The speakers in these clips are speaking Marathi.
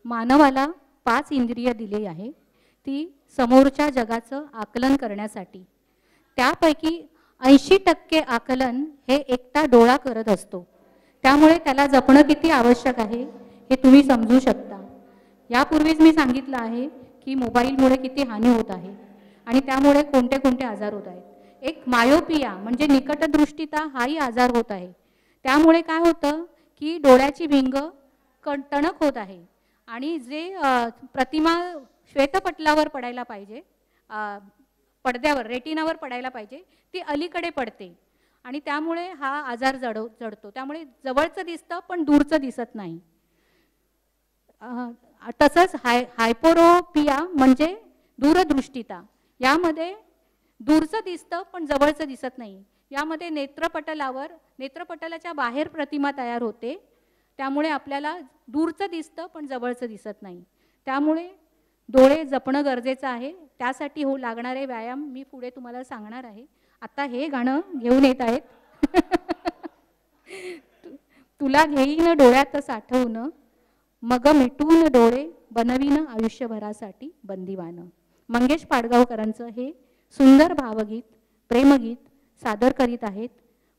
मानवाला 5 इंद्रिय दिली आहे, ती समोरच्या जगाचं आकलन करण्यासाठी. त्यापैकी 80% आकलन हे एकटा डोळा करत असतो. त्यामुळे त्याला जपणं किती आवश्यक आहे हे तुम्ही समजू शकता. यापूर्वीच मी सांगितलं आहे की मोबाईलमुळे किती हानी होत आहे आणि त्यामुळे कोणते कोणते आजार होत आहेत. एक मायोपिया म्हणजे निकटदृष्टिता हाही आजार होत आहे. त्यामुळे काय होतं की डोळ्याची भिंग टणक होत आहे आणि जे प्रतिमा श्वेतपटलावर पडायला पाहिजे, पडद्यावर रेटिनावर पडायला पाहिजे, ती अलीकडे पडते आणि त्यामुळे हा आजार जडतो. त्यामुळे जवळचं दिसतं पण दूरचं दिसत नाही. तसंच हायपोरोपिया म्हणजे दूरदृष्टिता. यामध्ये दूरचं दिसतं पण जवळचं दिसत नाही. यामध्ये नेत्रपटलाच्या बाहेर प्रतिमा तयार होते. त्यामुळे आपल्याला दूरचं दिसतं पण जवळचं दिसत नाही. त्यामुळे डोळे जपणं गरजेचं आहे. त्यासाठी लागणारे व्यायाम मी पुढे तुम्हाला सांगणार आहे. आता हे गाणं घेऊन येत आहेत. तुला घेईन डोळ्यात साठवून, मग मिटून डोळे बनवीन आयुष्यभरासाठी बंदिवान. मंगेश पाडगावकरांचं हे सुंदर भावगीत, प्रेमगीत सादर करीत आहेत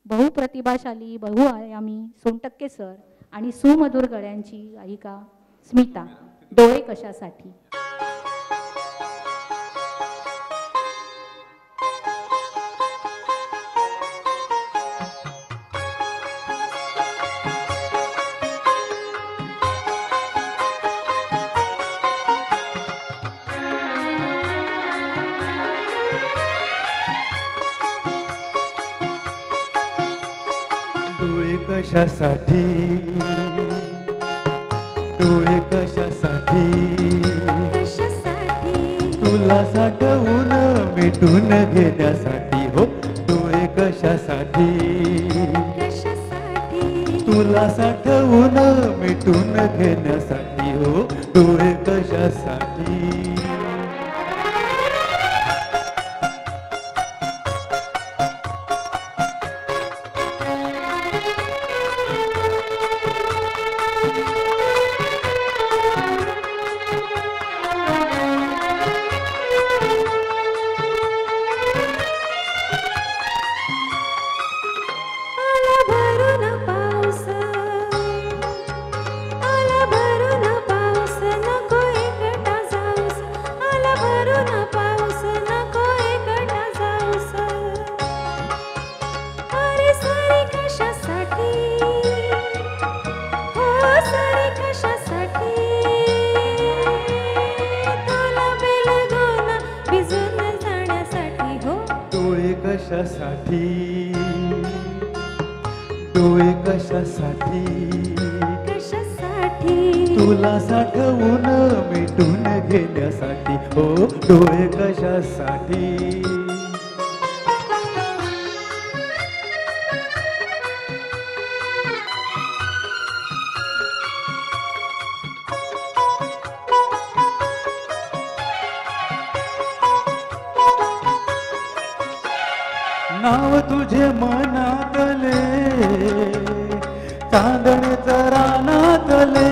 बहुप्रतिभाशाली, बहुआयामी सोनटक्के सर आणि सुमधुर गळ्यांची गायिका स्मिता. डोळे कशासाठी. डोळे कशासाठी, डोळे कशासाठी, तुला साठवून मिटून घेण्यासाठी. हो डोळे कशासाठी, तुला साठवून मिटून घेण्यासाठी. हो डोळे कशासाठी. कशासाठी, डोळे कशासाठी, तुला साठवून मिटून घेण्यासाठी. हो डोळे कशासाठी. नाव तुझे मनातले, चांदणेच रानातले.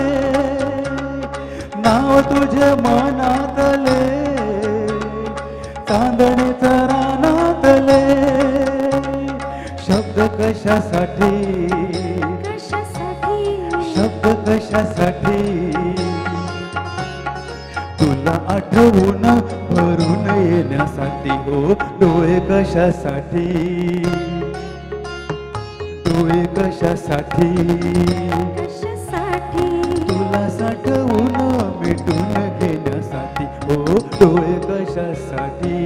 नाव तुझे मनातले, चांदणेच रानातले. शब्द कशासाठी, शब्द कशासाठी, तुला आठवून भरून येण्यासाठी. हो डोळे कशासाठी, डोळे कशासाठी, तुला साठवून मिटून घेण्यासाठी. हो डोळे कशासाठी.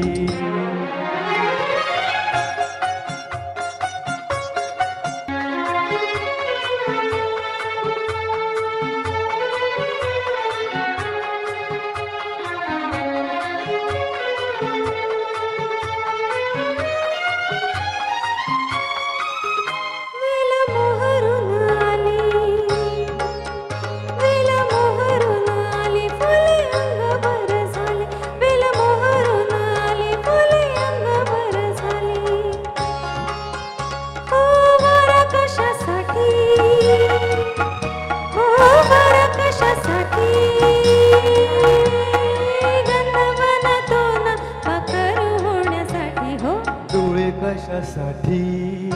वेल मोहरून आली, फुले अंग भर झाले. वेल मोहरून कशासाठी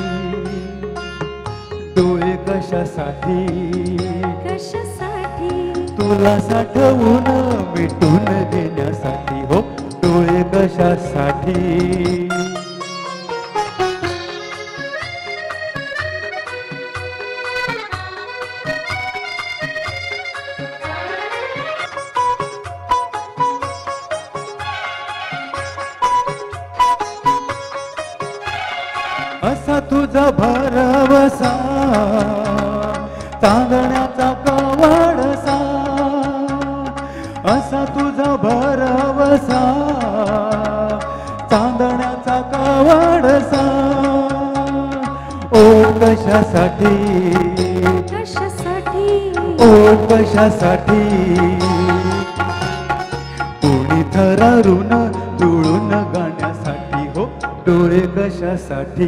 डोळे कशासाठी कशासाठी तुला साठवून मिटून घेण्यासाठी हो डोळे कशासाठी असा तुझा भरवसा तांदण्याचा कवडसा असा तुझा भरवसा तांदण्याचा कवडसा ओ कशासाठी कशासाठी ओ कशासाठी कोणी थरारून जुळून गाण्यासाठी हो डोळे कशासाठी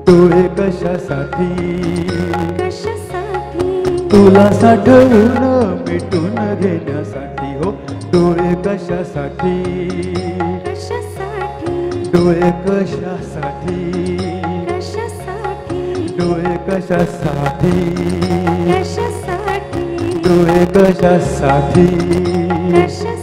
डोळे कशासाठी कशासाठी तुला साठवून मिटून घेण्यासाठी हो डोळे कशासाठी कशासाठी डोळे कशासाठी कशासाठी डोळे कशासाठी कशासाठी डोळे कशासाठी कशासाठी